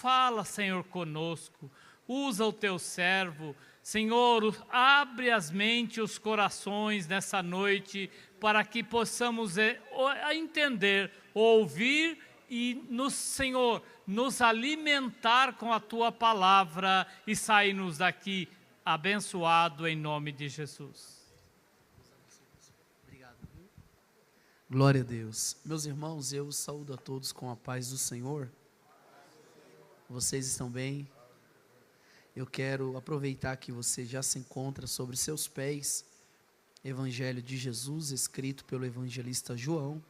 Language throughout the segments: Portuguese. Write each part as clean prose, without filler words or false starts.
fala, Senhor, conosco. Usa o teu servo, Senhor, abre as mentes e os corações nessa noite, para que possamos entender, ouvir e, Senhor, nos alimentar com a tua palavra e sairmos daqui abençoado em nome de Jesus. Obrigado. Glória a Deus. Meus irmãos, eu saúdo a todos com a paz do Senhor. Vocês estão bem? Eu quero aproveitar que você já se encontra sobre seus pés. Evangelho de Jesus, escrito pelo evangelista João,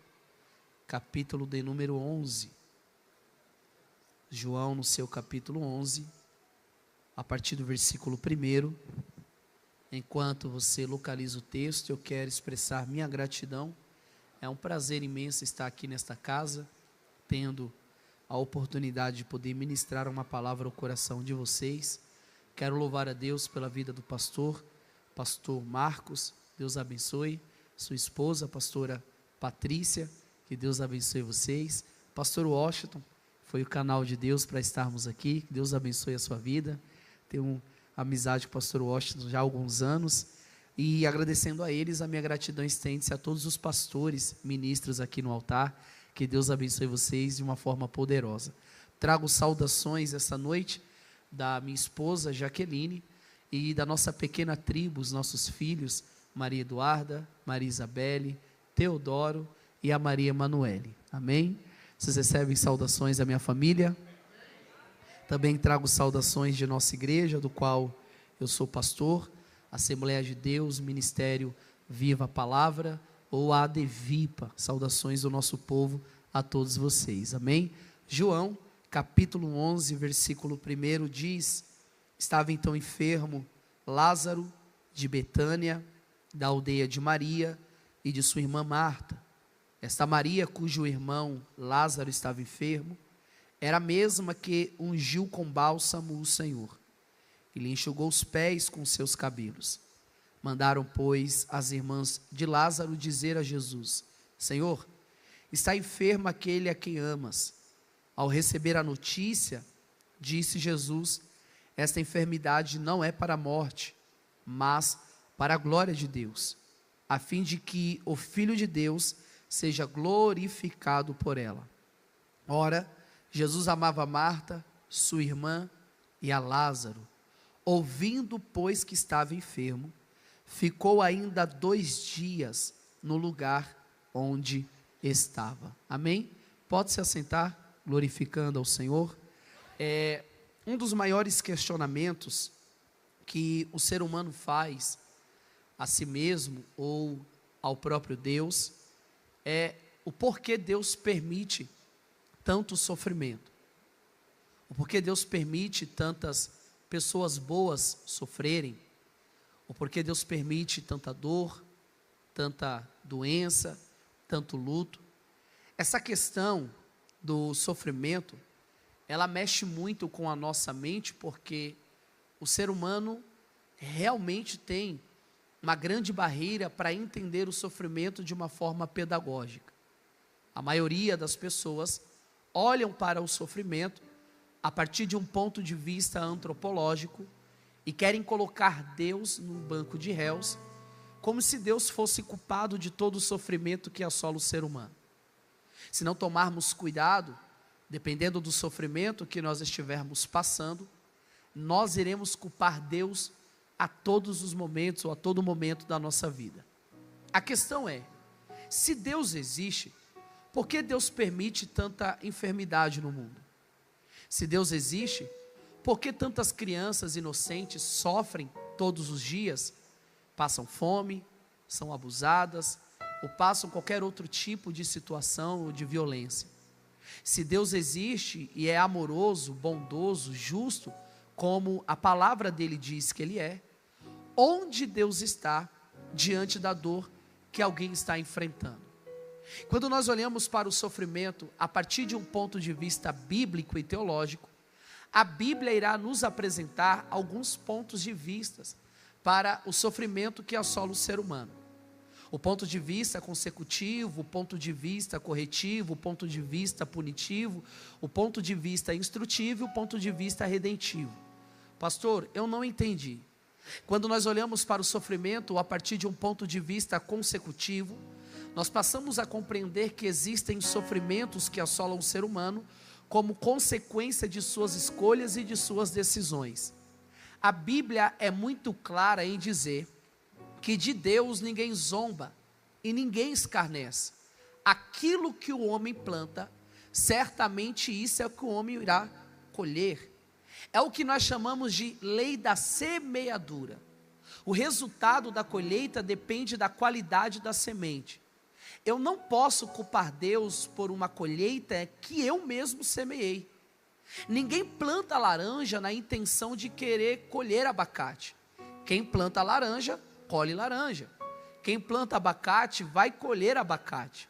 capítulo de número 11. João, no seu capítulo 11, a partir do versículo 1. Enquanto você localiza o texto, eu quero expressar minha gratidão. É um prazer imenso estar aqui nesta casa, tendo a oportunidade de poder ministrar uma palavra ao coração de vocês. Quero louvar a Deus pela vida do pastor Marcos, Deus abençoe, sua esposa, a pastora Patrícia, que Deus abençoe vocês. Pastor Washington, foi o canal de Deus para estarmos aqui, que Deus abençoe a sua vida. Tenho amizade com o pastor Washington já há alguns anos, e agradecendo a eles, a minha gratidão estende-se a todos os pastores, ministros aqui no altar, que Deus abençoe vocês de uma forma poderosa. Trago saudações essa noite da minha esposa Jaqueline e da nossa pequena tribo, os nossos filhos, Maria Eduarda, Maria Isabelle, Teodoro e a Maria Emanuele. Amém? Vocês recebem saudações da minha família? Também trago saudações de nossa igreja, do qual eu sou pastor, Assembleia de Deus, Ministério Viva a Palavra, ou a ADVIPA. Saudações do nosso povo a todos vocês. Amém? João, capítulo 11, versículo 1 diz: estava então enfermo Lázaro de Betânia, da aldeia de Maria e de sua irmã Marta. Esta Maria, cujo irmão Lázaro estava enfermo, era a mesma que ungiu com bálsamo o Senhor e lhe enxugou os pés com seus cabelos. Mandaram, pois, as irmãs de Lázaro dizer a Jesus: Senhor, está enfermo aquele a quem amas. Ao receber a notícia, disse Jesus: esta enfermidade não é para a morte, mas para a glória de Deus, a fim de que o Filho de Deus seja glorificado por ela. Ora, Jesus amava Marta, sua irmã e a Lázaro. Ouvindo, pois, que estava enfermo, ficou ainda 2 dias no lugar onde estava. Amém? Pode se assentar, glorificando ao Senhor. Um dos maiores questionamentos que o ser humano faz a si mesmo ou ao próprio Deus é o porquê Deus permite tanto sofrimento, o porquê Deus permite tantas pessoas boas sofrerem, o porquê Deus permite tanta dor, tanta doença, tanto luto. Essa questão do sofrimento, ela mexe muito com a nossa mente, porque o ser humano realmente tem uma grande barreira para entender o sofrimento de uma forma pedagógica. A maioria das pessoas olham para o sofrimento a partir de um ponto de vista antropológico e querem colocar Deus no banco de réus, como se Deus fosse culpado de todo o sofrimento que assola o ser humano. Se não tomarmos cuidado, dependendo do sofrimento que nós estivermos passando, nós iremos culpar Deus a todos os momentos ou a todo momento da nossa vida. A questão é, se Deus existe, por que Deus permite tanta enfermidade no mundo? Se Deus existe, por que tantas crianças inocentes sofrem todos os dias, passam fome, são abusadas, ou passam qualquer outro tipo de situação ou de violência? Se Deus existe e é amoroso, bondoso, justo, como a palavra dele diz que ele é, onde Deus está diante da dor que alguém está enfrentando? Quando nós olhamos para o sofrimento a partir de um ponto de vista bíblico e teológico, a Bíblia irá nos apresentar alguns pontos de vista para o sofrimento que assola o ser humano. O ponto de vista consecutivo, o ponto de vista corretivo, o ponto de vista punitivo, o ponto de vista instrutivo e o ponto de vista redentivo. Pastor, eu não entendi. Quando nós olhamos para o sofrimento a partir de um ponto de vista consecutivo, nós passamos a compreender que existem sofrimentos que assolam o ser humano como consequência de suas escolhas e de suas decisões. A Bíblia é muito clara em dizer que de Deus ninguém zomba e ninguém escarnece. Aquilo que o homem planta, certamente isso é o que o homem irá colher. É o que nós chamamos de lei da semeadura. O resultado da colheita depende da qualidade da semente. Eu não posso culpar Deus por uma colheita que eu mesmo semeei. Ninguém planta laranja na intenção de querer colher abacate. Quem planta laranja, colhe laranja. Quem planta abacate, vai colher abacate.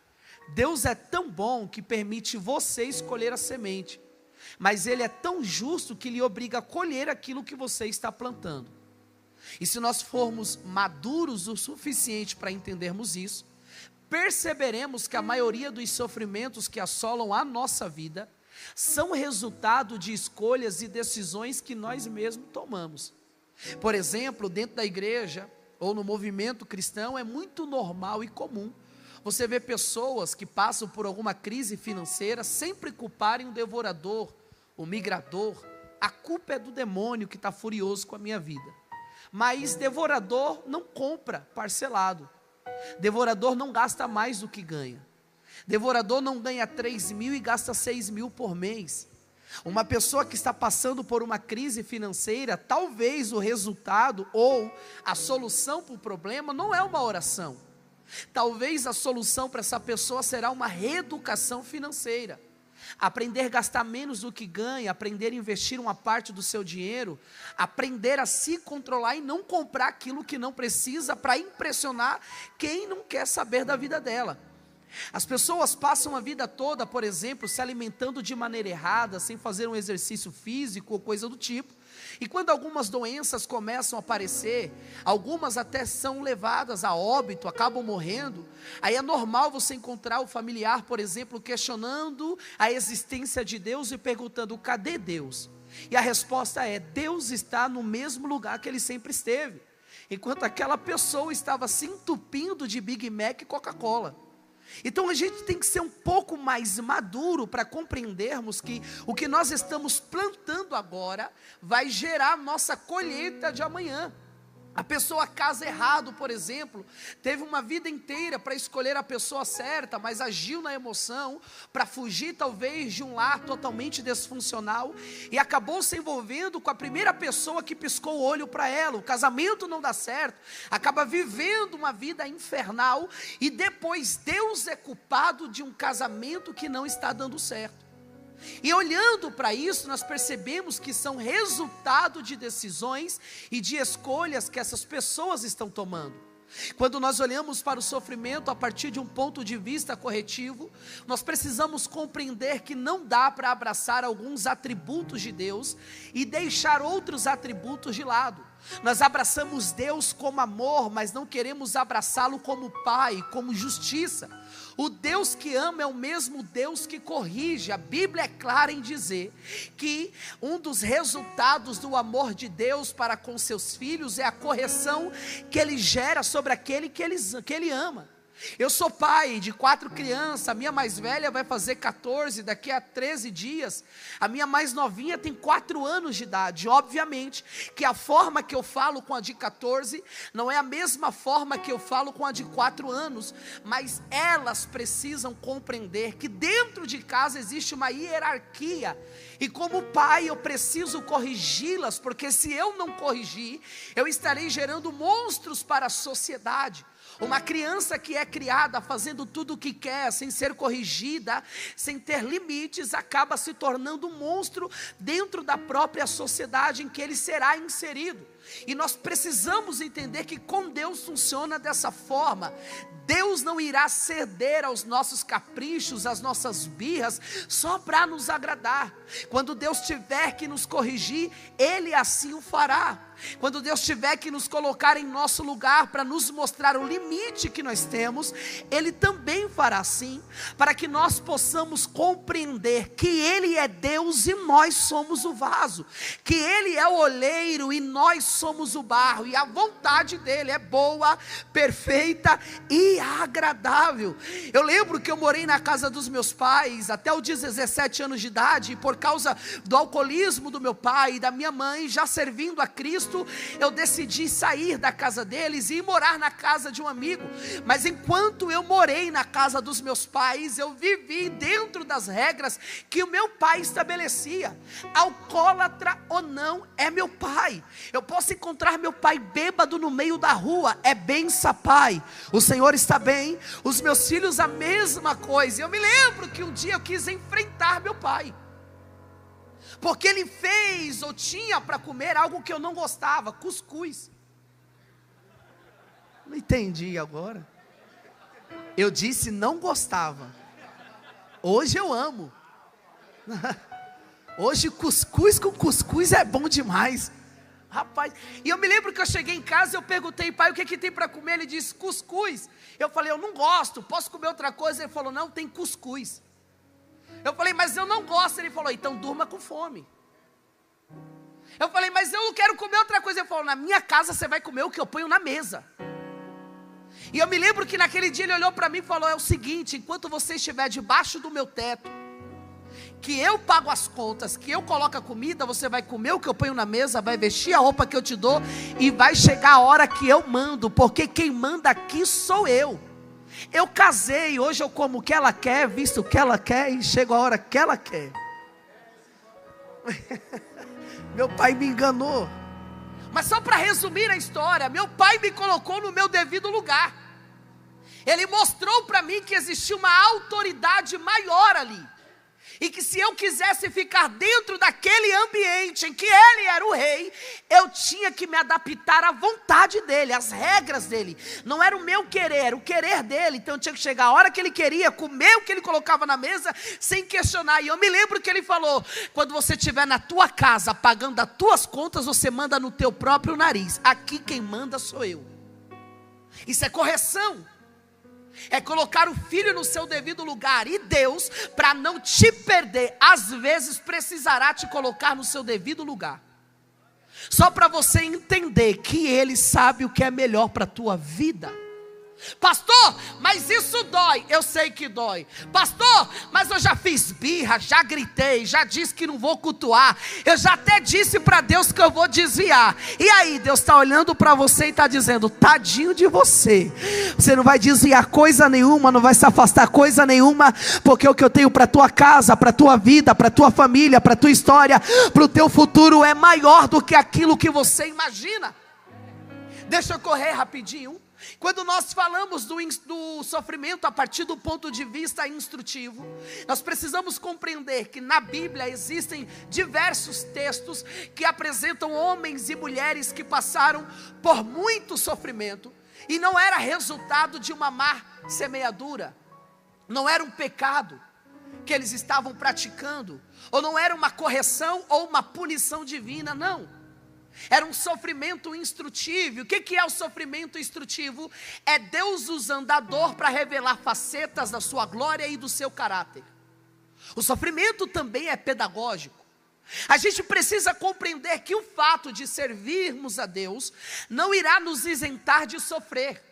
Deus é tão bom que permite você escolher a semente. Mas Ele é tão justo que lhe obriga a colher aquilo que você está plantando. E se nós formos maduros o suficiente para entendermos isso, perceberemos que a maioria dos sofrimentos que assolam a nossa vida são resultado de escolhas e decisões que nós mesmos tomamos. Por exemplo, dentro da igreja ou no movimento cristão é muito normal e comum você ver pessoas que passam por alguma crise financeira sempre culparem o devorador, o migrador. A culpa é do demônio que está furioso com a minha vida. Mas devorador não compra parcelado. Devorador não gasta mais do que ganha. Devorador não ganha 3.000 e gasta 6.000 por mês. Uma pessoa que está passando por uma crise financeira, talvez o resultado ou a solução para o problema não é uma oração. Talvez a solução para essa pessoa será uma reeducação financeira. Aprender a gastar menos do que ganha, aprender a investir uma parte do seu dinheiro, aprender a se controlar e não comprar aquilo que não precisa para impressionar quem não quer saber da vida dela. As pessoas passam a vida toda, por exemplo, se alimentando de maneira errada, sem fazer um exercício físico ou coisa do tipo. E quando algumas doenças começam a aparecer, algumas até são levadas a óbito, acabam morrendo, aí é normal você encontrar o familiar, por exemplo, questionando a existência de Deus e perguntando: cadê Deus? E a resposta é: Deus está no mesmo lugar que Ele sempre esteve, enquanto aquela pessoa estava se entupindo de Big Mac e Coca-Cola. Então a gente tem que ser um pouco mais maduro para compreendermos que o que nós estamos plantando agora vai gerar nossa colheita de amanhã. A pessoa casa errado, por exemplo, teve uma vida inteira para escolher a pessoa certa, mas agiu na emoção para fugir talvez de um lar totalmente disfuncional e acabou se envolvendo com a primeira pessoa que piscou o olho para ela. O casamento não dá certo, acaba vivendo uma vida infernal e depois Deus é culpado de um casamento que não está dando certo. E olhando para isso, nós percebemos que são resultado de decisões e de escolhas que essas pessoas estão tomando. Quando nós olhamos para o sofrimento a partir de um ponto de vista corretivo, nós precisamos compreender que não dá para abraçar alguns atributos de Deus e deixar outros atributos de lado. Nós abraçamos Deus como amor, mas não queremos abraçá-lo como Pai, como justiça. O Deus que ama é o mesmo Deus que corrige. A Bíblia é clara em dizer que um dos resultados do amor de Deus para com seus filhos é a correção que Ele gera sobre aquele que Ele ama. Eu sou pai de 4 crianças, a minha mais velha vai fazer 14, daqui a 13 dias, a minha mais novinha tem 4 anos de idade. Obviamente que a forma que eu falo com a de 14 não é a mesma forma que eu falo com a de 4 anos, mas elas precisam compreender que dentro de casa existe uma hierarquia, e como pai eu preciso corrigi-las, porque se eu não corrigir, eu estarei gerando monstros para a sociedade. Uma criança que é criada fazendo tudo o que quer, sem ser corrigida, sem ter limites, acaba se tornando um monstro dentro da própria sociedade em que ele será inserido. E nós precisamos entender que com Deus funciona dessa forma. Deus não irá ceder aos nossos caprichos, às nossas birras, só para nos agradar. Quando Deus tiver que nos corrigir, Ele assim o fará. quando Deus tiver que nos colocar em nosso lugar para nos mostrar o limite que nós temos, Ele também fará assim, para que nós possamos compreender que Ele é Deus e nós somos o vaso, que Ele é o oleiro e nós somos o barro, e a vontade dEle é boa, perfeita e agradável. Eu lembro que eu morei na casa dos meus pais até os 17 anos de idade, e por causa do alcoolismo do meu pai e da minha mãe, já servindo a Cristo, eu decidi sair da casa deles e ir morar na casa de um amigo. Mas enquanto eu morei na casa dos meus pais, eu vivi dentro das regras que o meu pai estabelecia. Alcoólatra ou não, é meu pai. Eu posso encontrar meu pai bêbado no meio da rua, é benção, pai, o Senhor está bem. Os meus filhos a mesma coisa. Eu me lembro que um dia eu quis enfrentar meu pai, porque ele fez ou tinha para comer algo que eu não gostava, cuscuz. Não entendi agora. Eu disse não gostava. Hoje eu amo. Hoje cuscuz com cuscuz é bom demais. Rapaz, e eu me lembro que eu cheguei em casa e eu perguntei, pai, o que tem para comer? Ele disse, cuscuz. Eu falei, eu não gosto, posso comer outra coisa? Ele falou, não, tem cuscuz. Eu falei, mas eu não gosto. Ele falou, então durma com fome. Eu falei, mas eu não quero comer outra coisa. Ele falou, na minha casa você vai comer o que eu ponho na mesa. E eu me lembro que naquele dia ele olhou para mim e falou, é o seguinte, enquanto você estiver debaixo do meu teto, que eu pago as contas, que eu coloco a comida, você vai comer o que eu ponho na mesa, vai vestir a roupa que eu te dou, e vai chegar a hora que eu mando, porque quem manda aqui sou eu. Eu casei, hoje eu como o que ela quer, visto o que ela quer, e chega a hora que ela quer. Meu pai me enganou. Mas só para resumir a história, meu pai me colocou no meu devido lugar. Ele mostrou para mim que existia uma autoridade maior ali, e que se eu quisesse ficar dentro daquele ambiente em que ele era o rei, eu tinha que me adaptar à vontade dele, às regras dele. Não era o meu querer, era o querer dele. Então eu tinha que chegar a hora que ele queria, comer o que ele colocava na mesa, sem questionar. E eu me lembro que ele falou, quando você estiver na tua casa, pagando as tuas contas, você manda no teu próprio nariz. Aqui quem manda sou eu. Isso é correção. É colocar o filho no seu devido lugar. E Deus, para não te perder, às vezes precisará te colocar no seu devido lugar, só para você entender que Ele sabe o que é melhor para a tua vida. Pastor, mas isso dói. Eu sei que dói. Pastor, mas eu já fiz birra, já gritei, já disse que não vou cultuar, eu já até disse para Deus que eu vou desviar. E aí Deus está olhando para você e está dizendo, tadinho de você, você não vai desviar coisa nenhuma, não vai se afastar coisa nenhuma, porque o que eu tenho para a tua casa, para a tua vida, para a tua família, para a tua história, para o teu futuro é maior do que aquilo que você imagina. Deixa eu correr rapidinho. Quando nós falamos do sofrimento a partir do ponto de vista instrutivo, nós precisamos compreender que na Bíblia existem diversos textos que apresentam homens e mulheres que passaram por muito sofrimento, e não era resultado de uma má semeadura, não era um pecado que eles estavam praticando, ou não era uma correção ou uma punição divina, não. Era um sofrimento instrutivo. O que é o sofrimento instrutivo? É Deus usando a dor para revelar facetas da sua glória e do seu caráter. O sofrimento também é pedagógico. A gente precisa compreender que o fato de servirmos a Deus não irá nos isentar de sofrer.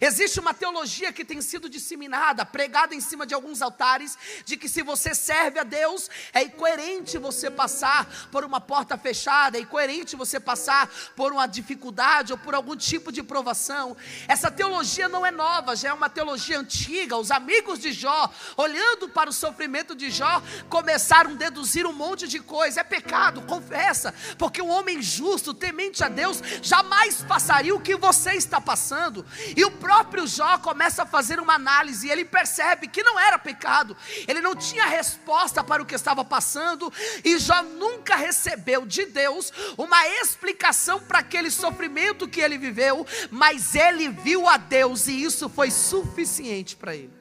Existe uma teologia que tem sido disseminada, pregada em cima de alguns altares, de que se você serve a Deus, é incoerente você passar por uma porta fechada, é incoerente você passar por uma dificuldade ou por algum tipo de provação. Essa teologia não é nova, já é uma teologia antiga. Os amigos de Jó, olhando para o sofrimento de Jó, começaram a deduzir um monte de coisa. É pecado, confessa, porque um homem justo, temente a Deus, jamais passaria o que você está passando. E o próprio Jó começa a fazer uma análise, e ele percebe que não era pecado, ele não tinha resposta para o que estava passando, e Jó nunca recebeu de Deus uma explicação para aquele sofrimento que ele viveu, mas ele viu a Deus, e isso foi suficiente para ele.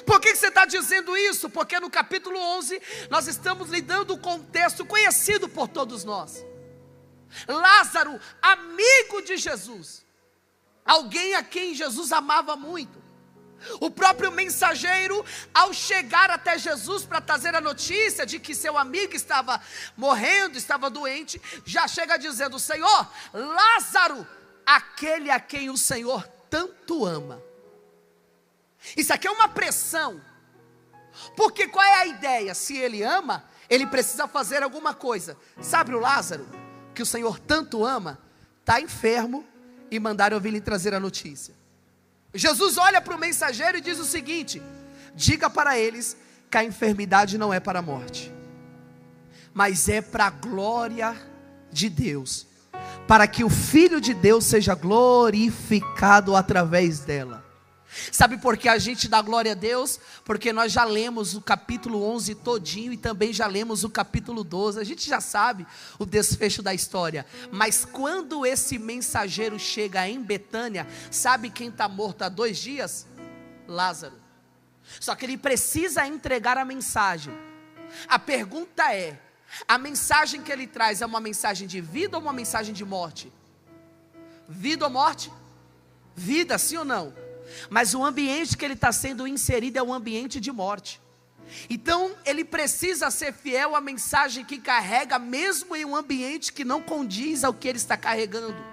Por que você está dizendo isso? Porque no capítulo 11, nós estamos lidando com um texto conhecido por todos nós. Lázaro, amigo de Jesus, alguém a quem Jesus amava muito. O próprio mensageiro, ao chegar até Jesus para trazer a notícia de que seu amigo estava morrendo, estava doente, já chega dizendo: Senhor, Lázaro, aquele a quem o Senhor tanto ama. Isso aqui é uma pressão, porque qual é a ideia? Se ele ama, ele precisa fazer alguma coisa. Sabe o Lázaro, que o Senhor tanto ama, está enfermo e mandaram eu vir lhe trazer a notícia. Jesus olha para o mensageiro e diz o seguinte: diga para eles que a enfermidade não é para a morte, mas é para a glória de Deus, para que o Filho de Deus seja glorificado através dela. Sabe por que a gente dá glória a Deus? Porque nós já lemos o capítulo 11 todinho e também já lemos o capítulo 12. A gente já sabe o desfecho da história. Mas quando esse mensageiro chega em Betânia, sabe quem está morto há 2 dias? Lázaro. Só que ele precisa entregar a mensagem. A pergunta é: a mensagem que ele traz é uma mensagem de vida ou uma mensagem de morte? Vida ou morte? Vida, sim ou não? Mas o ambiente que ele está sendo inserido é um ambiente de morte. Então ele precisa ser fiel à mensagem que carrega, mesmo em um ambiente que não condiz ao que ele está carregando.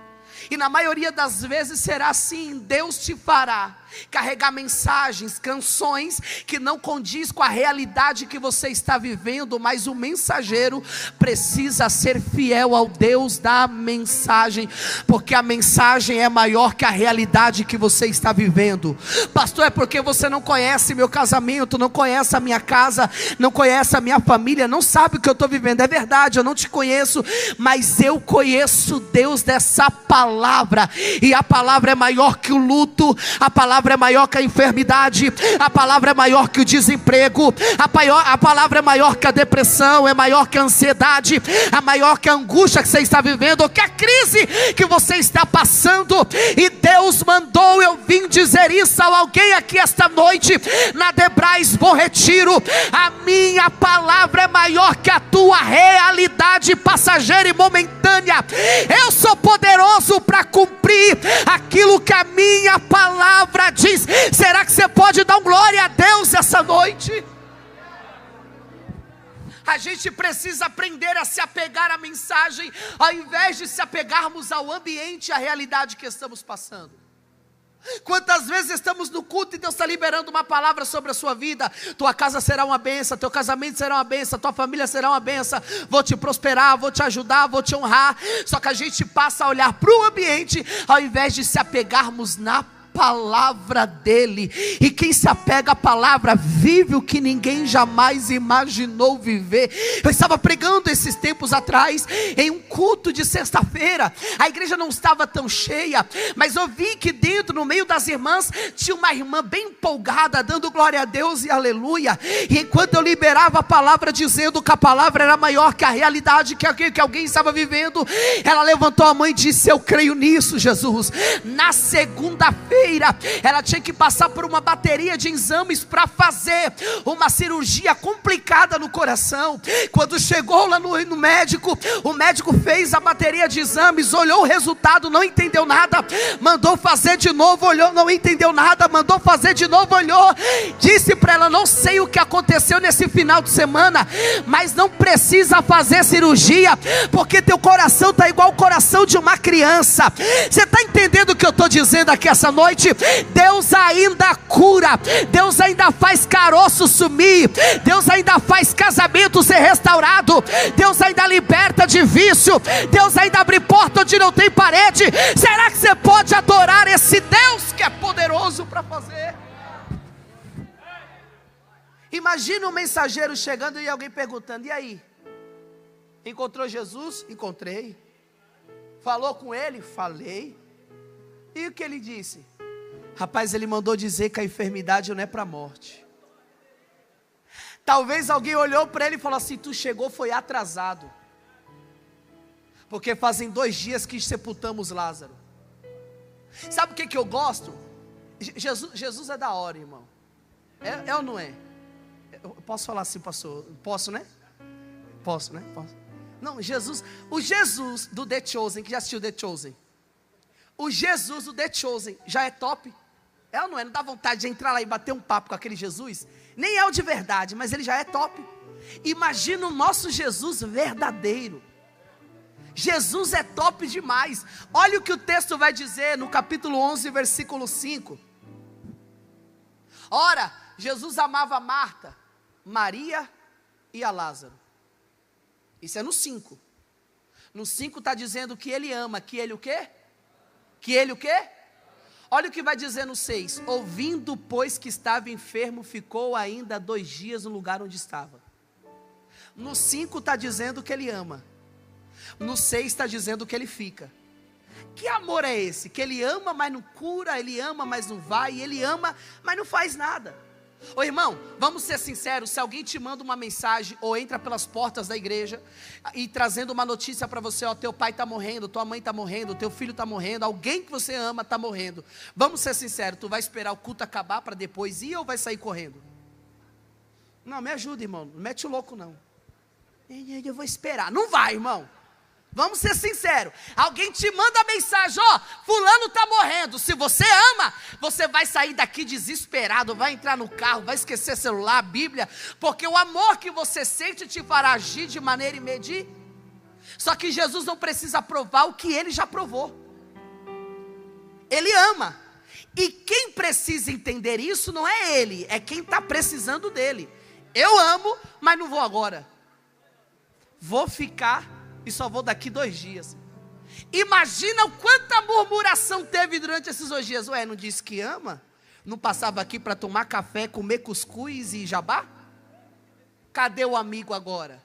E na maioria das vezes será assim. Deus te fará carregar mensagens, canções que não condiz com a realidade que você está vivendo, mas o mensageiro precisa ser fiel ao Deus da mensagem, porque a mensagem é maior que a realidade que você está vivendo. Pastor, é porque você não conhece meu casamento, não conhece a minha casa, não conhece a minha família, não sabe o que eu estou vivendo. É verdade, eu não te conheço, mas eu conheço Deus dessa palavra, e a palavra é maior que o luto, a palavra é maior que a enfermidade, a palavra é maior que o desemprego, a palavra é maior que a depressão, é maior que a ansiedade, é maior que a angústia que você está vivendo, ou que a crise que você está passando. E Deus mandou eu vim dizer isso a alguém aqui esta noite, na Debrais Bom Retiro: a minha palavra é maior que a tua realidade passageira e momentânea. Eu sou poderoso para cumprir aquilo que a minha palavra diz. Será que você pode dar glória a Deus essa noite? A gente precisa aprender a se apegar à mensagem, ao invés de se apegarmos ao ambiente e à realidade que estamos passando. Quantas vezes estamos no culto e Deus está liberando uma palavra sobre a sua vida: tua casa será uma bênção, teu casamento será uma bênção, tua família será uma bênção, vou te prosperar, vou te ajudar, vou te honrar. Só que a gente passa a olhar para o ambiente, ao invés de se apegarmos na palavra dele. E quem se apega à palavra vive o que ninguém jamais imaginou viver. Eu estava pregando esses tempos atrás em um culto de sexta-feira. A igreja não estava tão cheia, mas eu vi que dentro, no meio das irmãs, tinha uma irmã bem empolgada, dando glória a Deus e aleluia. E enquanto eu liberava a palavra, dizendo que a palavra era maior que a realidade que alguém estava vivendo, ela levantou a mão e disse: eu creio nisso, Jesus. Na segunda-feira ela tinha que passar por uma bateria de exames para fazer uma cirurgia complicada no coração. Quando chegou lá no médico, o médico fez a bateria de exames, olhou o resultado, não entendeu nada, mandou fazer de novo, olhou, não entendeu nada, mandou fazer de novo, olhou, disse para ela: não sei o que aconteceu nesse final de semana, mas não precisa fazer cirurgia, porque teu coração está igual o coração de uma criança. Você está entendendo o que eu estou dizendo aqui essa noite? Deus ainda cura, Deus ainda faz caroço sumir, Deus ainda faz casamento ser restaurado, Deus ainda liberta de vício, Deus ainda abre porta onde não tem parede. Será que você pode adorar esse Deus que é poderoso para fazer? Imagina um mensageiro chegando e alguém perguntando: e aí? Encontrou Jesus? Encontrei. Falou com ele? Falei. E o que ele disse? Rapaz, ele mandou dizer que a enfermidade não é para a morte. Talvez alguém olhou para ele e falou assim: tu chegou, foi atrasado, porque fazem 2 dias que sepultamos Lázaro. Sabe o que eu gosto? Jesus é da hora, irmão. É ou não é? Eu posso falar assim, pastor? Posso, né? Posso, né? Posso. Não, Jesus, o Jesus do The Chosen, que já assistiu The Chosen. O Jesus do The Chosen já é top. É ou não é? Não dá vontade de entrar lá e bater um papo com aquele Jesus? Nem é o de verdade, mas ele já é top. Imagina o nosso Jesus verdadeiro. Jesus é top demais. Olha o que o texto vai dizer no capítulo 11, versículo 5. Ora, Jesus amava Marta, Maria e a Lázaro. Isso é no 5. No 5 está dizendo que ele ama, que ele o quê? Que ele o quê? Olha o que vai dizer no 6. Ouvindo, pois, que estava enfermo, ficou ainda 2 dias no lugar onde estava. No 5 está dizendo que ele ama. No 6 está dizendo que ele fica. Que amor é esse? Que ele ama, mas não cura, ele ama, mas não vai, ele ama, mas não faz nada. Ô irmão, vamos ser sinceros, se alguém te manda uma mensagem, ou entra pelas portas da igreja, e trazendo uma notícia para você, ó, teu pai está morrendo, tua mãe está morrendo, teu filho está morrendo, alguém que você ama está morrendo. Vamos ser sinceros, tu vai esperar o culto acabar para depois ir, ou vai sair correndo? Não, me ajuda, irmão, não mete o louco não. Eu vou esperar, não vai, irmão. Vamos ser sinceros, alguém te manda mensagem, ó, fulano está morrendo, se você ama, você vai sair daqui desesperado, vai entrar no carro, vai esquecer celular, Bíblia, porque o amor que você sente te fará agir de maneira imediata. Só que Jesus não precisa provar o que ele já provou, ele ama, e quem precisa entender isso não é ele, é quem está precisando dele. Eu amo, mas não vou agora, vou ficar e só vou daqui 2 dias. Imagina o quanta murmuração teve durante esses 2 dias. Ué, não disse que ama? Não passava aqui para tomar café, comer cuscuz e jabá? Cadê o amigo agora?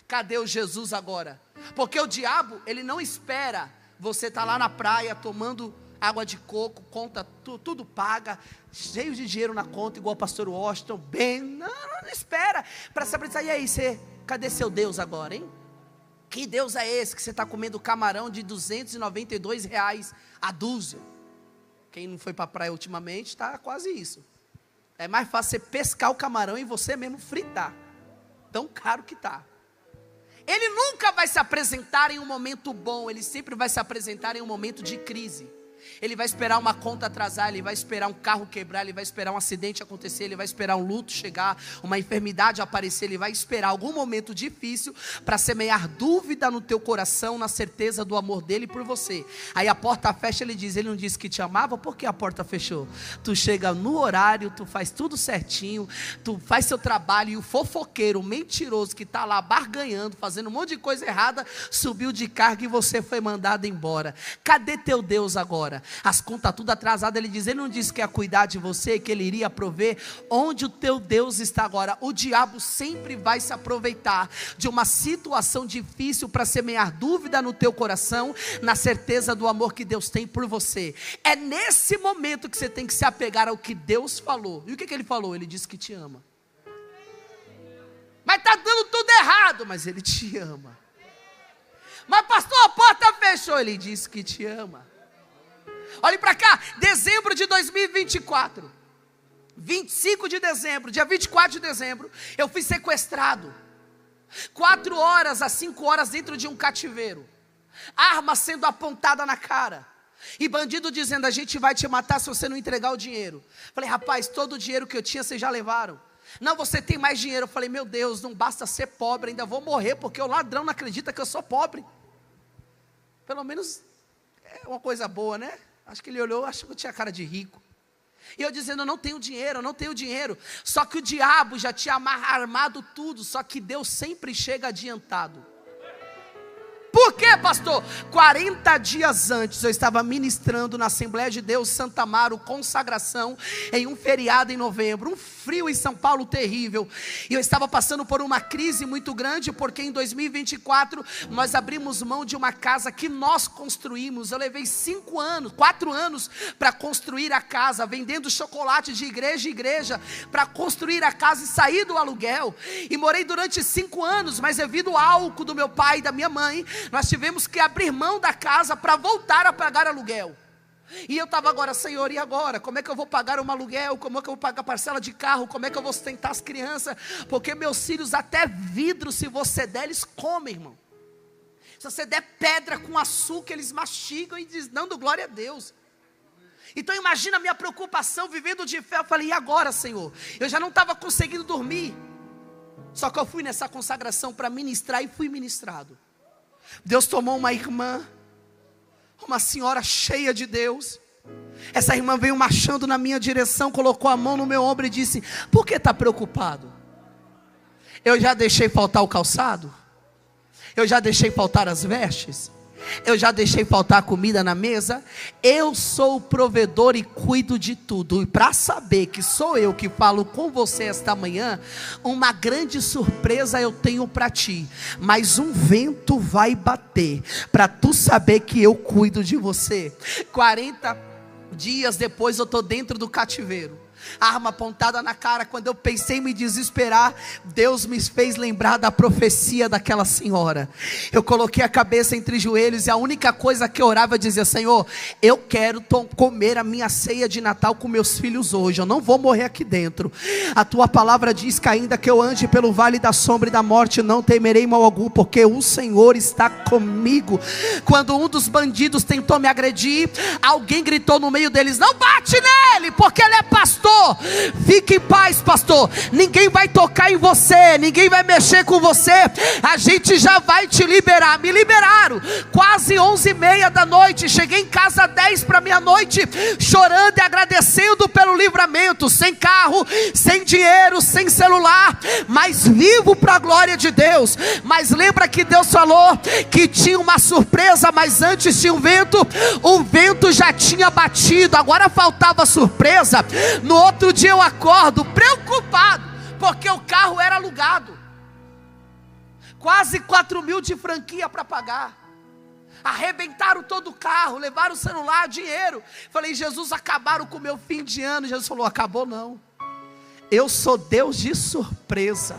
Cadê o Jesus agora? Porque o diabo, ele não espera você estar lá na praia tomando água de coco, conta tudo paga, cheio de dinheiro na conta, igual o pastor Washington, bem, não espera, para saber, e aí, cadê seu Deus agora, hein? Que Deus é esse que você está comendo camarão de R$292 a dúzia? Quem não foi para a praia ultimamente, está quase isso. É mais fácil você pescar o camarão e você mesmo fritar. Tão caro que está. Ele nunca vai se apresentar em um momento bom, ele sempre vai se apresentar em um momento de crise. Ele vai esperar uma conta atrasar, ele vai esperar um carro quebrar, ele vai esperar um acidente acontecer, ele vai esperar um luto chegar, uma enfermidade aparecer, ele vai esperar algum momento difícil para semear dúvida no teu coração, na certeza do amor dele por você. Aí a porta fecha, ele diz, ele não disse que te amava, por que a porta fechou? Tu chega no horário, tu faz tudo certinho, tu faz seu trabalho, e o fofoqueiro, o mentiroso que está lá barganhando, fazendo um monte de coisa errada, subiu de carga e você foi mandado embora. Cadê teu Deus agora? As contas tudo atrasadas, ele não disse que ia cuidar de você, que ele iria prover. Onde o teu Deus está agora? O diabo sempre vai se aproveitar de uma situação difícil para semear dúvida no teu coração, na certeza do amor que Deus tem por você. É nesse momento que você tem que se apegar ao que Deus falou. E o que ele falou? Ele disse que te ama. Mas está dando tudo errado, mas ele te ama. Mas pastor, a porta fechou, ele disse que te ama. Olhe para cá, dezembro de 2024, 25 de dezembro, dia 24 de dezembro, eu fui sequestrado, 4 horas a 5 horas dentro de um cativeiro, arma sendo apontada na cara, e bandido dizendo, a gente vai te matar se você não entregar o dinheiro. Falei, rapaz, todo o dinheiro que eu tinha vocês já levaram. Não, você tem mais dinheiro. Eu falei, meu Deus, não basta ser pobre, ainda vou morrer, porque o ladrão não acredita que eu sou pobre. Pelo menos é uma coisa boa, né? Acho que ele olhou, acho que eu tinha cara de rico. E eu dizendo, eu não tenho dinheiro, eu não tenho dinheiro. Só que o diabo já tinha armado tudo, só que Deus sempre chega adiantado. Por quê, pastor? 40 dias antes eu estava ministrando na Assembleia de Deus Santa Amaro, consagração, em um feriado em novembro, um frio em São Paulo terrível, e eu estava passando por uma crise muito grande, porque em 2024 nós abrimos mão de uma casa que nós construímos. Eu levei 4 anos para construir a casa, vendendo chocolate de igreja em igreja, para construir a casa e sair do aluguel, e morei durante 5 anos, mas devido ao álcool do meu pai e da minha mãe, nós tivemos que abrir mão da casa para voltar a pagar aluguel. E eu estava agora, Senhor, e agora? Como é que eu vou pagar um aluguel? Como é que eu vou pagar parcela de carro? Como é que eu vou sustentar as crianças? Porque meus filhos até vidro, se você der, eles comem, irmão. Se você der pedra com açúcar, eles mastigam e dizem, dando glória a Deus. Então imagina a minha preocupação vivendo de fé. Eu falei, e agora, Senhor? Eu já não estava conseguindo dormir. Só que eu fui nessa consagração para ministrar e fui ministrado. Deus tomou uma irmã, uma senhora cheia de Deus. Essa irmã veio marchando na minha direção, colocou a mão no meu ombro e disse, por que está preocupado? Eu já deixei faltar o calçado? Eu já deixei faltar as vestes? Eu já deixei faltar comida na mesa? Eu sou o provedor e cuido de tudo. E para saber que sou eu que falo com você esta manhã, uma grande surpresa eu tenho para ti. Mas um vento vai bater para tu saber que eu cuido de você. 40 dias depois eu estou dentro do cativeiro, arma apontada na cara. Quando eu pensei em me desesperar, Deus me fez lembrar da profecia daquela senhora. Eu coloquei a cabeça entre joelhos e a única coisa que eu orava eu dizia, Senhor, eu quero comer a minha ceia de Natal com meus filhos hoje, eu não vou morrer aqui dentro. A tua palavra diz que ainda que eu ande pelo vale da sombra e da morte, não temerei mal algum, porque o Senhor está comigo. Quando um dos bandidos tentou me agredir, alguém gritou no meio deles, não bate nele, porque ele é pastor. Fique em paz, pastor, ninguém vai tocar em você, ninguém vai mexer com você, a gente já vai te liberar. Me liberaram, quase 11h30 da noite, cheguei em casa 10 para meia-noite, chorando e agradecendo pelo livramento, sem carro, sem dinheiro, sem celular, mas vivo para a glória de Deus. Mas lembra que Deus falou que tinha uma surpresa, mas antes tinha um vento, o vento já tinha batido, agora faltava surpresa. No outro dia eu acordo preocupado, porque o carro era alugado, quase 4.000 de franquia para pagar, arrebentaram todo o carro, levaram o celular, dinheiro. Falei, Jesus, acabaram com o meu fim de ano. Jesus falou, acabou não, eu sou Deus de surpresa.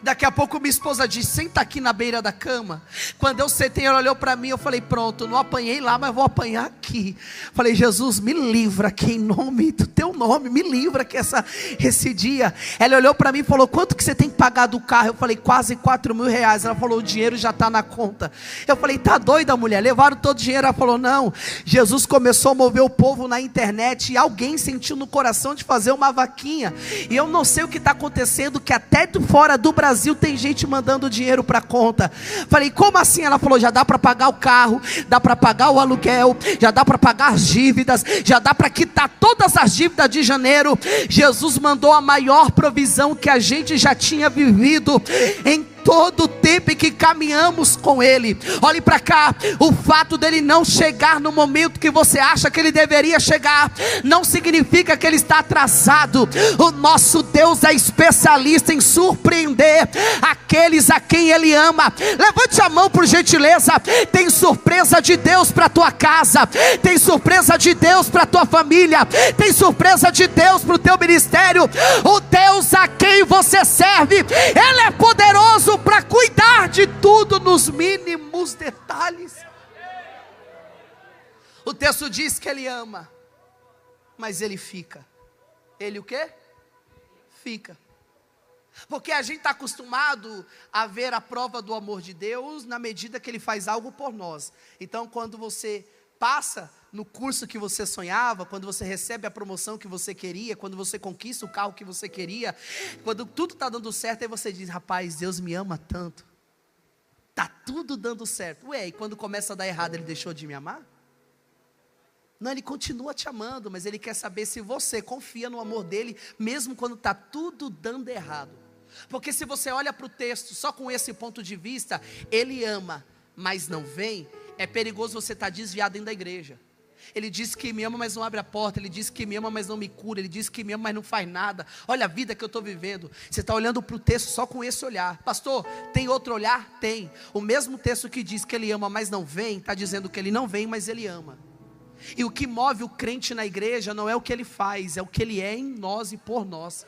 Daqui a pouco minha esposa disse, senta aqui na beira da cama. Quando eu sentei, ela olhou para mim, eu falei, pronto, não apanhei lá, mas vou apanhar aqui. Falei, Jesus, me livra aqui em nome do teu nome, me livra que esse dia. Ela olhou para mim e falou, quanto que você tem que pagar do carro? Eu falei, quase 4.000 reais. Ela falou, o dinheiro já está na conta. Eu falei, tá doida, mulher, levaram todo o dinheiro? Ela falou, não, Jesus começou a mover o povo na internet, e alguém sentiu no coração de fazer uma vaquinha, e eu não sei o que está acontecendo, que até fora do Brasil tem gente mandando dinheiro para conta. Falei, como assim? Ela falou, já dá para pagar o carro, dá para pagar o aluguel, já dá para pagar as dívidas, já dá para quitar todas as dívidas de janeiro. Jesus mandou a maior provisão que a gente já tinha vivido em todo o tempo em que caminhamos com Ele. Olhe para cá, o fato dele não chegar no momento que você acha que ele deveria chegar, não significa que ele está atrasado. O nosso Deus é especialista em surpreender aqueles a quem Ele ama. Levante a mão por gentileza. Tem surpresa de Deus para a tua casa, tem surpresa de Deus para a tua família, tem surpresa de Deus para o teu ministério. O Deus a quem você serve, Ele é poderoso para cuidar de tudo nos mínimos detalhes. O texto diz que Ele ama, mas Ele fica. Ele o quê? Fica. Porque a gente está acostumado a ver a prova do amor de Deus na medida que Ele faz algo por nós. Então quando você passa no curso que você sonhava, quando você recebe a promoção que você queria, quando você conquista o carro que você queria, quando tudo está dando certo, aí você diz, rapaz, Deus me ama tanto, está tudo dando certo. Ué, e quando começa a dar errado, Ele deixou de me amar? Não, Ele continua te amando, mas Ele quer saber se você confia no amor dEle, mesmo quando está tudo dando errado. Porque se você olha para o texto só com esse ponto de vista, Ele ama, mas não vem, é perigoso você estar desviado dentro da igreja. Ele diz que me ama, mas não abre a porta. Ele diz que me ama, mas não me cura. Ele diz que me ama, mas não faz nada. Olha a vida que eu estou vivendo. Você está olhando para o texto só com esse olhar. Pastor, tem outro olhar? Tem. O mesmo texto que diz que Ele ama, mas não vem, está dizendo que Ele não vem, mas Ele ama. E o que move o crente na igreja não é o que ele faz, é o que Ele é em nós e por nós.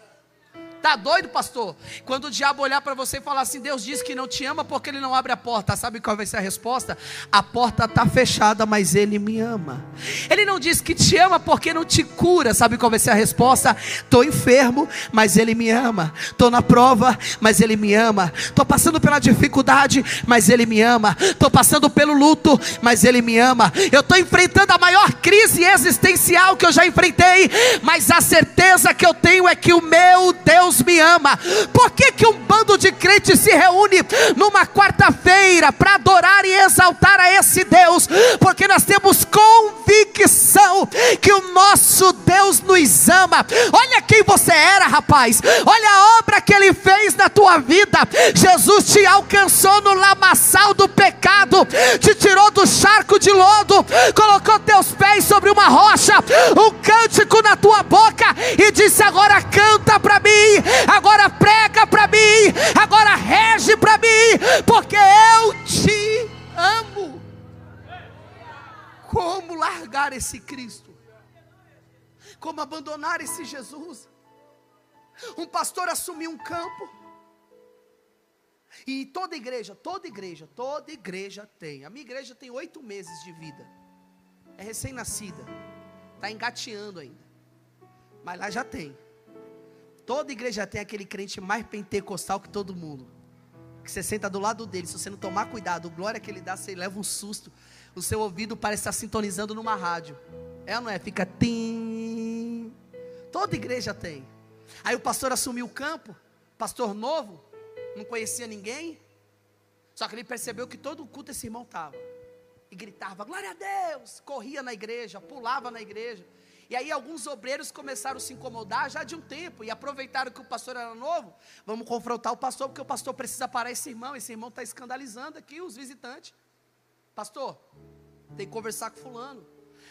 Tá doido, pastor? Quando o diabo olhar para você e falar assim, Deus diz que não te ama porque Ele não abre a porta, sabe qual vai ser a resposta? A porta está fechada, mas Ele me ama. Ele não diz que te ama porque não te cura, sabe qual vai ser a resposta? Estou enfermo, mas Ele me ama. Estou na prova, mas Ele me ama. Estou passando pela dificuldade, mas Ele me ama. Estou passando pelo luto, mas Ele me ama. Eu estou enfrentando a maior crise existencial que eu já enfrentei, mas a certeza que eu tenho é que o meu Deus me ama. Por que um bando de crentes se reúne numa quarta-feira para adorar e exaltar a esse Deus? Porque nós temos convicção que o nosso Deus nos ama. Olha quem você era, rapaz. Olha a obra que Ele fez na tua vida. Jesus te alcançou no lamaçal do pecado, te tirou do charco de lodo, colocou teus pés sobre uma rocha, um cântico na tua boca e disse: agora canta para mim, agora prega para mim, agora rege para mim, porque eu te amo. Como largar esse Cristo? Como abandonar esse Jesus? Um pastor assumiu um campo, e toda igreja tem. A minha igreja tem 8 meses de vida, é recém-nascida, está engateando ainda, mas lá já tem. Toda igreja tem aquele crente mais pentecostal que todo mundo, que você senta do lado dele, se você não tomar cuidado, o glória que ele dá, você leva um susto, o seu ouvido parece estar sintonizando numa rádio, é ou não é? Fica tim. Toda igreja tem. Aí o pastor assumiu o campo, pastor novo, não conhecia ninguém, só que ele percebeu que todo culto esse irmão estava, e gritava, glória a Deus, corria na igreja, pulava na igreja. E aí alguns obreiros começaram a se incomodar já de um tempo, e aproveitaram que o pastor era novo, vamos confrontar o pastor, porque o pastor precisa parar esse irmão está escandalizando aqui os visitantes. Pastor, tem que conversar com fulano,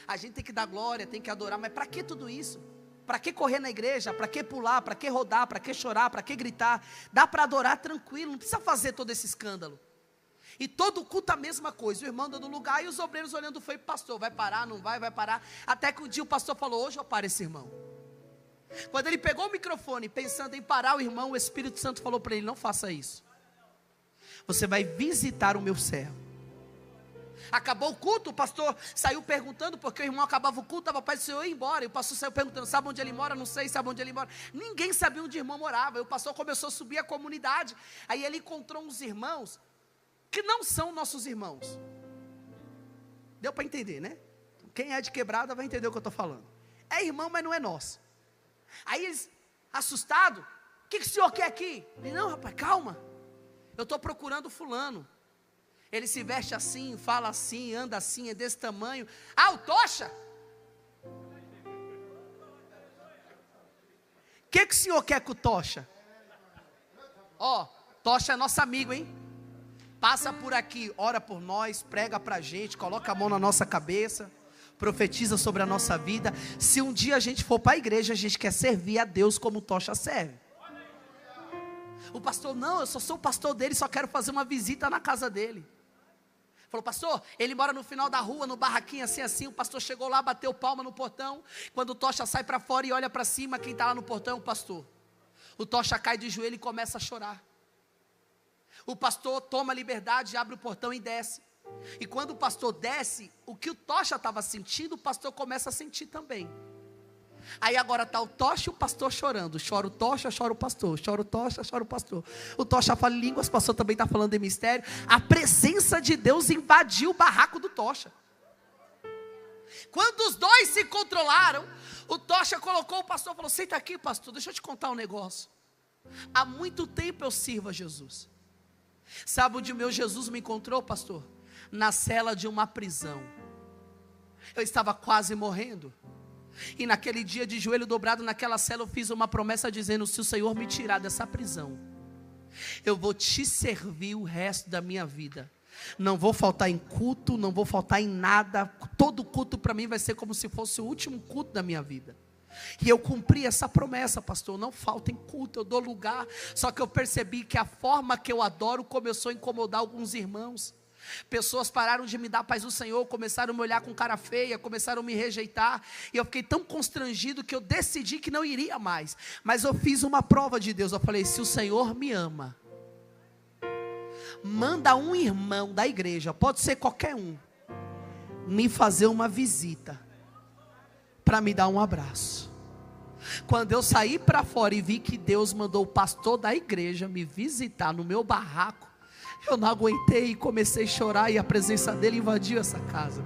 a gente tem que dar glória, tem que adorar, mas para que tudo isso? Para que correr na igreja? Para que pular? Para que rodar? Para que chorar? Para que gritar? Dá para adorar tranquilo, não precisa fazer todo esse escândalo. E todo culto a mesma coisa, o irmão andando no lugar e os obreiros olhando foi, pastor, vai parar, não vai, vai parar. Até que um dia o pastor falou, hoje eu paro esse irmão. Quando ele pegou o microfone, pensando em parar o irmão, o Espírito Santo falou para ele, não faça isso. Você vai visitar o meu servo. Acabou o culto, o pastor saiu perguntando, porque o irmão acabava o culto, estava para o senhor ir embora, e o pastor saiu perguntando, sabe onde ele mora? Não sei, sabe onde ele mora? Ninguém sabia onde o irmão morava, e o pastor começou a subir a comunidade, aí ele encontrou uns irmãos, que não são nossos irmãos. Deu para entender, né? Quem é de Quebrada vai entender o que eu estou falando. É irmão, mas não é nosso. Aí eles, assustados, o que o senhor quer aqui? Ele, não rapaz, calma, eu estou procurando fulano. Ele se veste assim, fala assim, anda assim, é desse tamanho. Ah, o Tocha? O que o senhor quer com o Tocha? Ó, Tocha é nosso amigo, hein? Passa por aqui, ora por nós, prega pra gente, coloca a mão na nossa cabeça, profetiza sobre a nossa vida. Se um dia a gente for para a igreja, a gente quer servir a Deus como o Tocha serve. O pastor, não, eu só sou o pastor dele, só quero fazer uma visita na casa dele. Falou, pastor, ele mora no final da rua, no barraquinho assim, o pastor chegou lá, bateu palma no portão, quando o Tocha sai para fora e olha para cima, quem está lá no portão é o pastor. O Tocha cai de joelho e começa a chorar. O pastor toma a liberdade, abre o portão e desce. E quando o pastor desce, o que o Tocha estava sentindo, o pastor começa a sentir também. Aí agora está o Tocha e o pastor chorando. Chora o Tocha, chora o pastor. Chora o Tocha, chora o pastor. O Tocha fala em línguas, o pastor também está falando em mistério. A presença de Deus invadiu o barraco do Tocha. Quando os dois se controlaram, o Tocha colocou o pastor e falou, senta aqui pastor, deixa eu te contar um negócio. Há muito tempo eu sirvo a Jesus. Sabe onde o meu Jesus me encontrou, pastor? Na cela de uma prisão. Eu estava quase morrendo. E naquele dia de joelho dobrado naquela cela eu fiz uma promessa dizendo, se o Senhor me tirar dessa prisão, eu vou te servir o resto da minha vida. Não vou faltar em culto, não vou faltar em nada. Todo culto para mim vai ser como se fosse o último culto da minha vida. E eu cumpri essa promessa, pastor, não falta em culto, eu dou lugar. Só que eu percebi que a forma que eu adoro começou a incomodar alguns irmãos. Pessoas pararam de me dar paz do Senhor, começaram a me olhar com cara feia, começaram a me rejeitar, e eu fiquei tão constrangido que eu decidi que não iria mais. Mas eu fiz uma prova de Deus, eu falei, se o Senhor me ama, manda um irmão da igreja, pode ser qualquer um, me fazer uma visita, para me dar um abraço. Quando eu saí para fora e vi que Deus mandou o pastor da igreja me visitar no meu barraco, eu não aguentei e comecei a chorar, e a presença dele invadiu essa casa.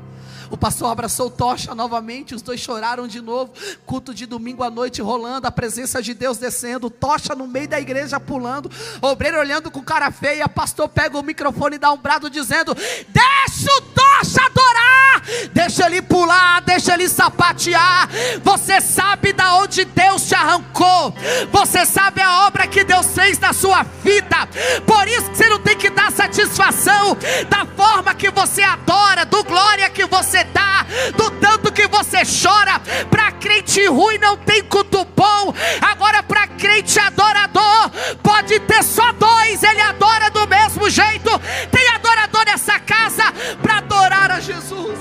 O pastor abraçou Tocha novamente, os dois choraram de novo. Culto de domingo à noite rolando, a presença de Deus descendo, Tocha no meio da igreja pulando, obreiro olhando com cara feia. Pastor pega o microfone e dá um brado dizendo: deixa o Tocha adorar, deixa ele pular, deixa ele sapatear. Você sabe da onde Deus te arrancou, você sabe a obra que Deus fez na sua vida. Por isso que você não tem que dar satisfação da forma que você adora, do glória que você dá, do tanto que você chora. Para crente ruim não tem culto bom. Agora para crente adorador, pode ter só dois, ele adora do mesmo jeito. Tem adorador nessa casa para adorar a Jesus.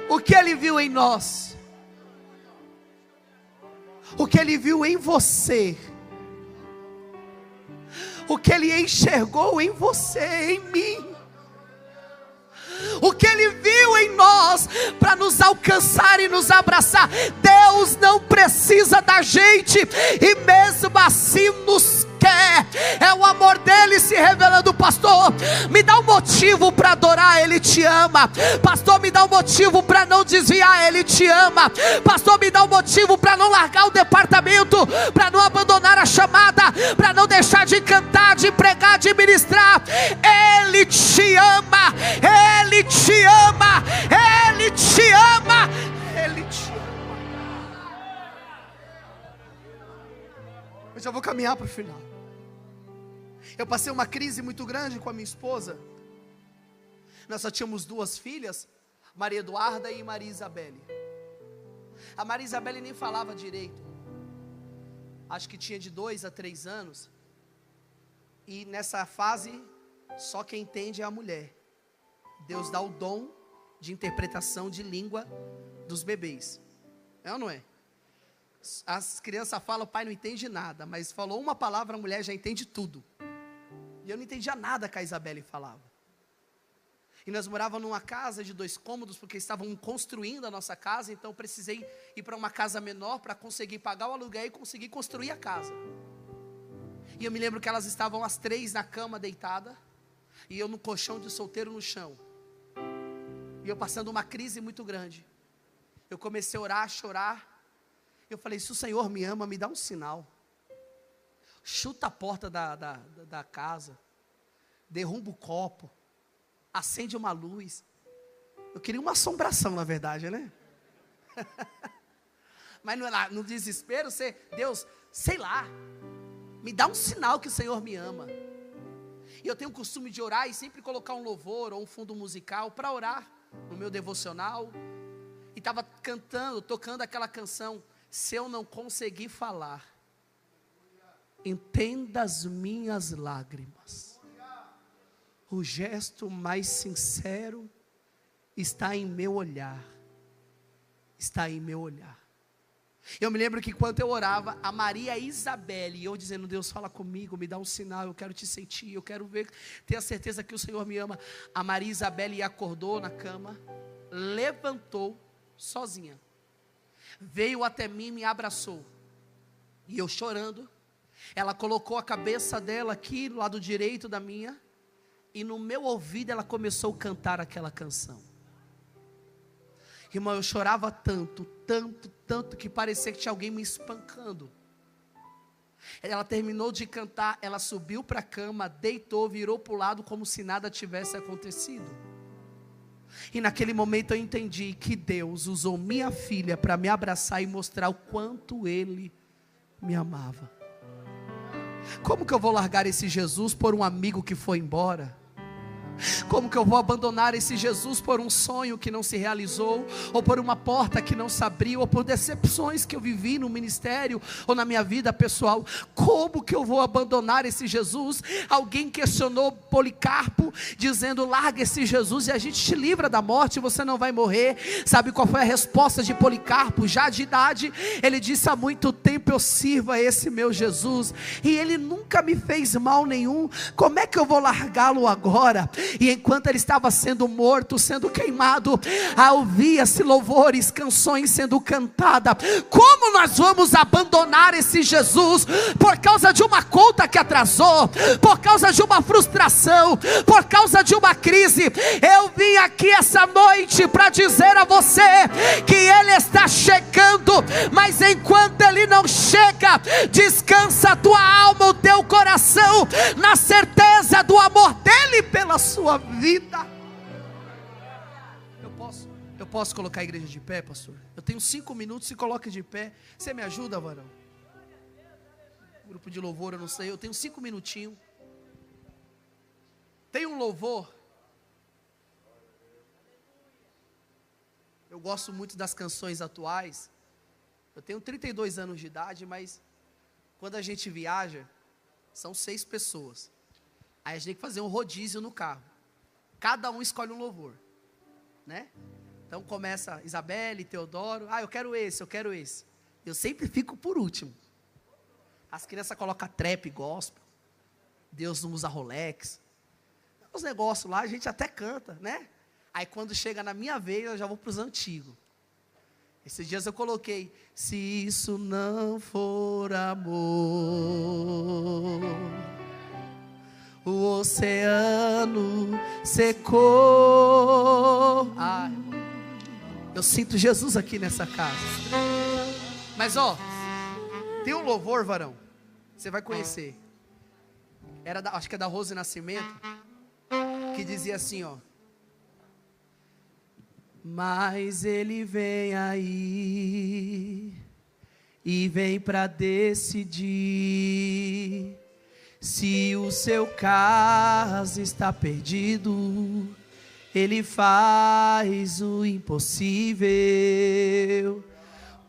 O que ele viu em nós, o que ele viu em você, o que ele enxergou em você, em mim, o que ele viu em nós para nos alcançar e nos abraçar. Deus não precisa da gente, e mesmo assim nos quer. É o amor dele se revelando. Pastor, me dá um motivo para adorar, ele te ama. Pastor, me dá um motivo para não desviar, ele te ama. Pastor, me dá um motivo para não largar o departamento, para não abandonar a chamada, para não deixar de cantar, de pregar, de ministrar. Ele te ama, ele te ama, ele te ama, ele te ama. Eu já vou caminhar para o final. Eu passei uma crise muito grande com a minha esposa. Nós só tínhamos duas filhas, Maria Eduarda e Maria Isabelle. A Maria Isabelle nem falava direito, acho que tinha de 2 a 3 anos. E nessa fase, só quem entende é a mulher. Deus dá o dom de interpretação de língua dos bebês. É ou não é? As crianças falam, o pai não entende nada, mas falou uma palavra, a mulher já entende tudo. E eu não entendia nada que a Isabelle falava. E nós morávamos numa casa de 2 cômodos, porque estavam construindo a nossa casa. Então eu precisei ir para uma casa menor para conseguir pagar o aluguel e conseguir construir a casa. E eu me lembro que elas estavam as 3 na cama deitada, e eu no colchão de solteiro no chão. E eu passando uma crise muito grande. Eu comecei a orar, a chorar. Eu falei, se o Senhor me ama, me dá um sinal. Chuta a porta da casa, derruba o copo, acende uma luz. Eu queria uma assombração, na verdade, né? Mas no desespero, Deus, sei lá, me dá um sinal que o Senhor me ama. E eu tenho o costume de orar e sempre colocar um louvor ou um fundo musical para orar no meu devocional. E estava cantando, tocando aquela canção, se eu não conseguir falar, entenda as minhas lágrimas. O gesto mais sincero está em meu olhar. Está em meu olhar. Eu me lembro que enquanto eu orava, a Maria Isabelle, e eu dizendo, Deus fala comigo, me dá um sinal, eu quero te sentir, eu quero ver, ter a certeza que o Senhor me ama. A Maria Isabelle acordou na cama, levantou sozinha, veio até mim e me abraçou. E eu chorando, ela colocou a cabeça dela aqui do lado direito da minha, e no meu ouvido ela começou a cantar aquela canção. Irmão, eu chorava tanto, que parecia que tinha alguém me espancando. Ela terminou de cantar, ela subiu para a cama, deitou, virou para o lado como se nada tivesse acontecido. E naquele momento eu entendi que Deus usou minha filha para me abraçar e mostrar o quanto Ele me amava. Como que eu vou largar esse Jesus por um amigo que foi embora? Como que eu vou abandonar esse Jesus por um sonho que não se realizou, ou por uma porta que não se abriu, ou por decepções que eu vivi no ministério ou na minha vida pessoal? Como que eu vou abandonar esse Jesus? Alguém questionou Policarpo, dizendo: larga esse Jesus e a gente te livra da morte, você não vai morrer. Sabe qual foi a resposta de Policarpo? Já de idade, ele disse: há muito tempo eu sirvo a esse meu Jesus, e ele nunca me fez mal nenhum, como é que eu vou largá-lo agora? E enquanto ele estava sendo morto, sendo queimado, ouvia-se louvores, canções sendo cantadas. Como nós vamos abandonar esse Jesus por causa de uma conta que atrasou, por causa de uma frustração, por causa de uma crise? Eu vim aqui essa noite para dizer a você que ele está chegando, mas enquanto ele não chega, descansa a tua alma, o teu coração, na certeza do amor dele pela sua vida. Eu posso colocar a igreja de pé, pastor? Eu tenho 5 minutos, se coloque de pé. Você me ajuda, varão? Grupo de louvor, eu não sei, eu tenho 5 minutinhos. Tem um louvor. Eu gosto muito das canções atuais. Eu tenho 32 anos de idade, mas quando a gente viaja, são 6 pessoas. Aí a gente tem que fazer um rodízio no carro. Cada um escolhe um louvor, né? Então começa Isabelle, Teodoro. Eu quero esse, eu quero esse. Eu sempre fico por último. As crianças colocam trap, gospel. Deus não usa Rolex. Os negócios lá a gente até canta, né? Aí quando chega na minha vez, eu já vou para os antigos. Esses dias eu coloquei: se isso não for amor, o oceano secou. Eu sinto Jesus aqui nessa casa. Mas tem um louvor, varão, você vai conhecer. Acho que é da Rose Nascimento, que dizia assim, mas ele vem aí e vem para decidir se o seu caso está perdido. Ele faz o impossível,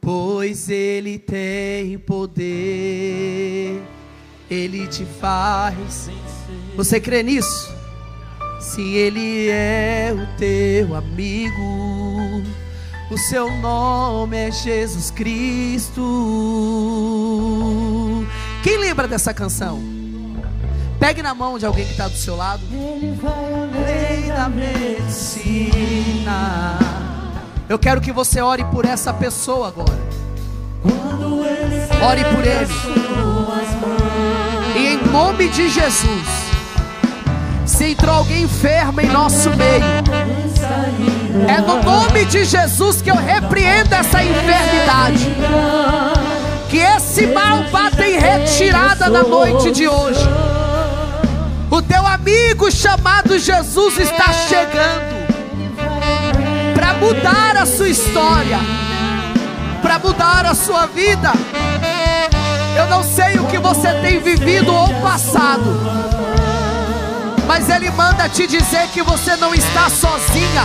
pois ele tem poder. Ele te faz. Você crê nisso? Se ele é o teu amigo, o seu nome é Jesus Cristo. Quem lembra dessa canção? Pegue na mão de alguém que está do seu lado. Ele vai além da medicina. Eu quero que você ore por essa pessoa agora. Ore por ele. E em nome de Jesus, se entrou alguém enfermo em nosso meio, é no nome de Jesus que eu repreendo essa enfermidade. Que esse mal bata em retirada na noite de hoje. O teu amigo chamado Jesus está chegando para mudar a sua história, para mudar a sua vida. Eu não sei o que você tem vivido ou passado, mas Ele manda te dizer que você não está sozinha.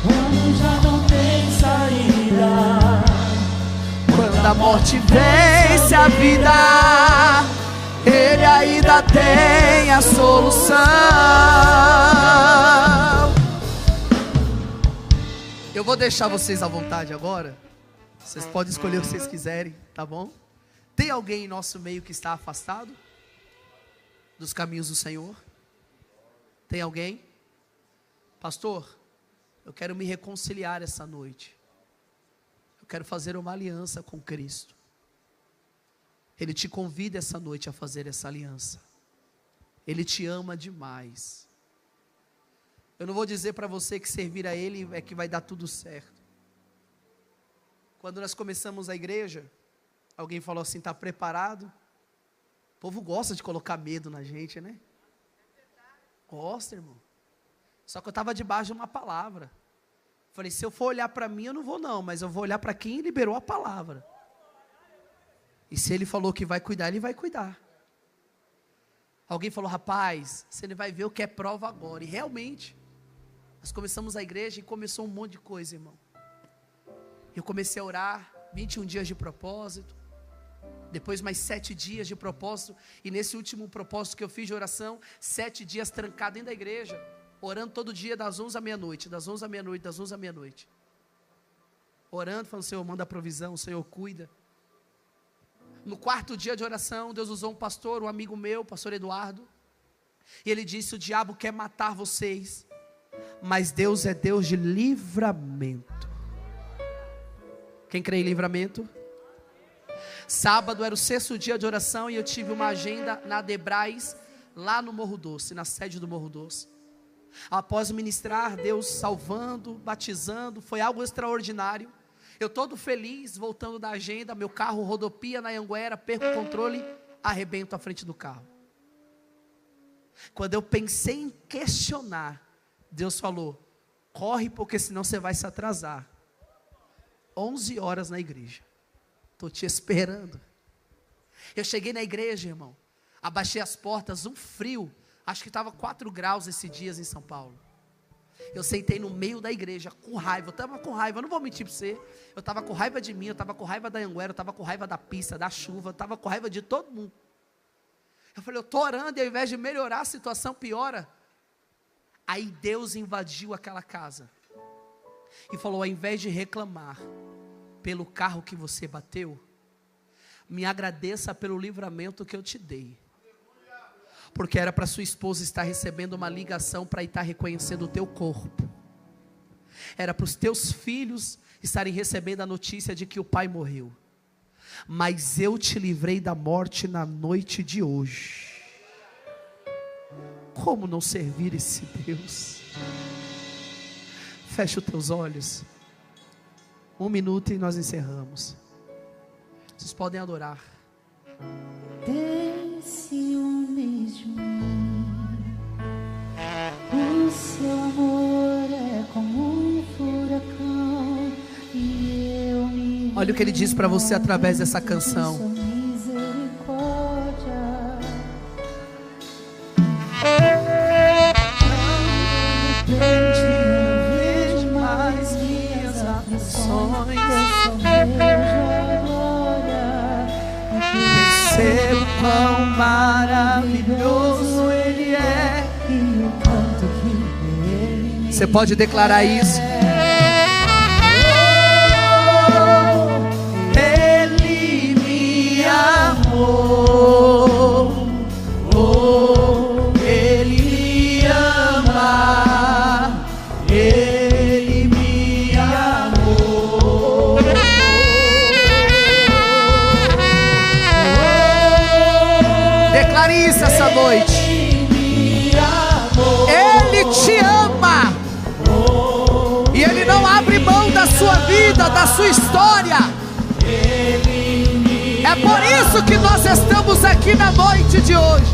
Quando já não tem saída, quando a morte vence a vida, Ele ainda tem a solução. Eu vou deixar vocês à vontade agora. Vocês podem escolher o que vocês quiserem, tá bom? Tem alguém em nosso meio que está afastado dos caminhos do Senhor? Tem alguém? Pastor, eu quero me reconciliar essa noite. Eu quero fazer uma aliança com Cristo. Ele te convida essa noite a fazer essa aliança. Ele te ama demais. Eu não vou dizer para você que servir a Ele é que vai dar tudo certo. Quando nós começamos a igreja, alguém falou assim: está preparado? O povo gosta de colocar medo na gente, né? Gosta, irmão. Só que eu estava debaixo de uma palavra. Falei: se eu for olhar para mim, eu não vou não, mas eu vou olhar para quem liberou a palavra. E se Ele falou que vai cuidar, Ele vai cuidar. Alguém falou: rapaz, você vai ver o que é prova agora. E realmente, nós começamos a igreja e começou um monte de coisa, irmão. Eu comecei a orar, 21 dias de propósito, depois mais 7 dias de propósito, e nesse último propósito que eu fiz de oração, 7 dias trancado dentro da igreja, orando todo dia das 11 à meia-noite, das 11 à meia-noite, das 11 à meia-noite, orando, falando: Senhor, manda provisão, Senhor, cuida. No 4º dia de oração, Deus usou um pastor, um amigo meu, pastor Eduardo, e ele disse: o diabo quer matar vocês, mas Deus é Deus de livramento. Quem crê em livramento? Sábado era o 6º dia de oração e eu tive uma agenda na Debrais, lá no Morro Doce, na sede do Morro Doce. Após ministrar, Deus salvando, batizando, foi algo extraordinário. Eu todo feliz, voltando da agenda, meu carro rodopia na Anhanguera, perco o controle, arrebento à frente do carro. Quando eu pensei em questionar, Deus falou: corre, porque senão você vai se atrasar. 11 horas na igreja, estou te esperando. Eu cheguei na igreja, irmão, abaixei as portas, um frio, acho que estava 4 graus esses dias em São Paulo. Eu sentei no meio da igreja, com raiva, eu estava com raiva, eu não vou mentir para você, eu estava com raiva de mim, eu estava com raiva da Anhanguera, eu estava com raiva da pista, da chuva, eu estava com raiva de todo mundo. Eu falei: eu estou orando e ao invés de melhorar a situação, piora. Aí Deus invadiu aquela casa e falou: ao invés de reclamar pelo carro que você bateu, me agradeça pelo livramento que eu te dei. Porque era para sua esposa estar recebendo uma ligação para estar reconhecendo o teu corpo. Era para os teus filhos estarem recebendo a notícia de que o pai morreu. Mas eu te livrei da morte na noite de hoje. Como não servir esse Deus? Fecha os teus olhos. 1 minuto e nós encerramos. Vocês podem adorar. Tem ciúmes de mim, o seu amor é como um furacão, e eu me olha o que ele diz para você através dessa canção. sua misericórdia. De repente eu vejo mais minhas aflições, eu só vejo a glória. Percebo quão maravilhoso Ele é. E o canto que Ele me Você pode declarar isso? Ele me amou. Ele me ama. Ele me amou. Declare isso essa noite. Ele te ama. E Ele não abre mão da sua vida, da sua história. É por isso que nós estamos aqui na noite de hoje.